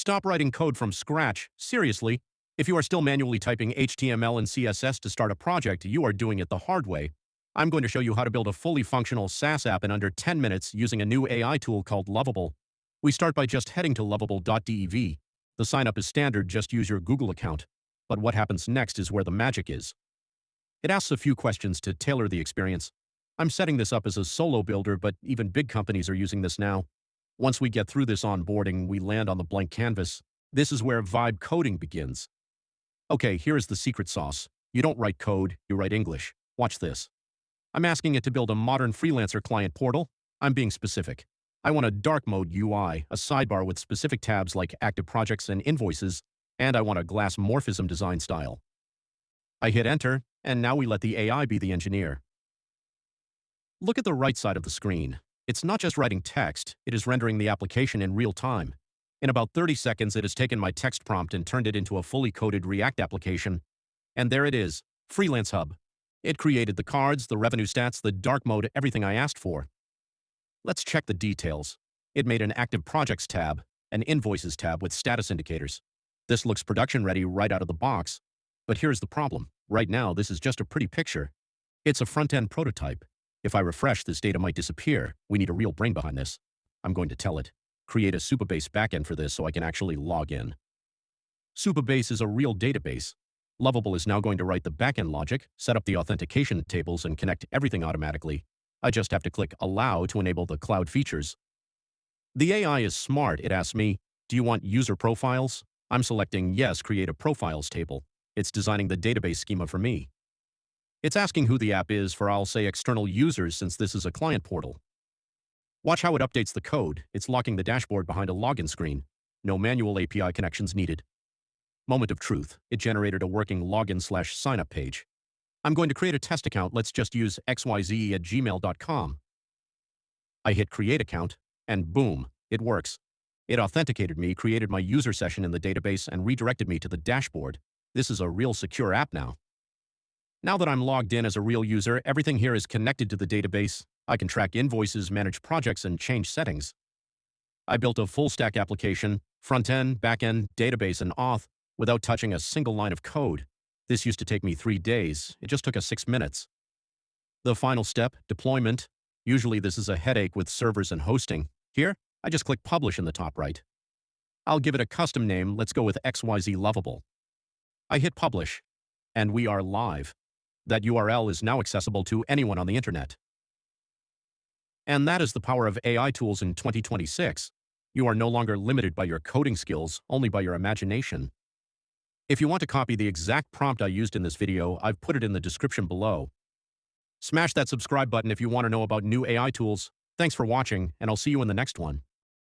Stop writing code from scratch. Seriously, if you are still manually typing HTML and CSS to start a project, you are doing it the hard way. I'm going to show you how to build a fully functional SaaS app in under 10 minutes using a new AI tool called Lovable. We start by just heading to Lovable.dev. The sign-up is standard, just use your Google account. But what happens next is where the magic is. It asks a few questions to tailor the experience. I'm setting this up as a solo builder, but even big companies are using this now. Once we get through this onboarding, we land on the blank canvas. This is where vibe coding begins. Okay, here is the secret sauce. You don't write code, you write English. Watch this. I'm asking it to build a modern Freelancer Client Portal. I'm being specific. I want a dark mode UI, a sidebar with specific tabs like active projects and invoices, and I want a glass-morphism design style. I hit enter, and now we let the AI be the engineer. Look at the right side of the screen. It's not just writing text, it is rendering the application in real time. In about 30 seconds, it has taken my text prompt and turned it into a fully coded React application. And there it is, Freelance Hub. It created the cards, the revenue stats, the dark mode, everything I asked for. Let's check the details. It made an active projects tab, an invoices tab with status indicators. This looks production ready right out of the box. But here's the problem. Right now, this is just a pretty picture. It's a front-end prototype. If I refresh, this data might disappear. We need a real brain behind this. I'm going to tell it. Create a Supabase backend for this so I can actually log in. Supabase is a real database. Lovable is now going to write the backend logic, set up the authentication tables, and connect everything automatically. I just have to click Allow to enable the cloud features. The AI is smart. It asks me, do you want user profiles? I'm selecting Yes, create a profiles table. It's designing the database schema for me. It's asking who the app is for, I'll say external users since this is a client portal. Watch how it updates the code. It's locking the dashboard behind a login screen. No manual API connections needed. Moment of truth. It generated a working login/signup page. I'm going to create a test account. Let's just use xyz@gmail.com. I hit create account, and boom, it works. It authenticated me, created my user session in the database, and redirected me to the dashboard. This is a real secure app now. Now that I'm logged in as a real user, everything here is connected to the database. I can track invoices, manage projects, and change settings. I built a full-stack application, front-end, back-end, database, and auth, without touching a single line of code. This used to take me 3 days. It just took us 6 minutes. The final step, deployment. Usually this is a headache with servers and hosting. Here, I just click Publish in the top right. I'll give it a custom name. Let's go with XYZ Lovable. I hit Publish, and we are live. That URL is now accessible to anyone on the internet. And that is the power of AI tools in 2026. You are no longer limited by your coding skills, only by your imagination. If you want to copy the exact prompt I used in this video, I've put it in the description below. Smash that subscribe button if you want to know about new AI tools. Thanks for watching, and I'll see you in the next one.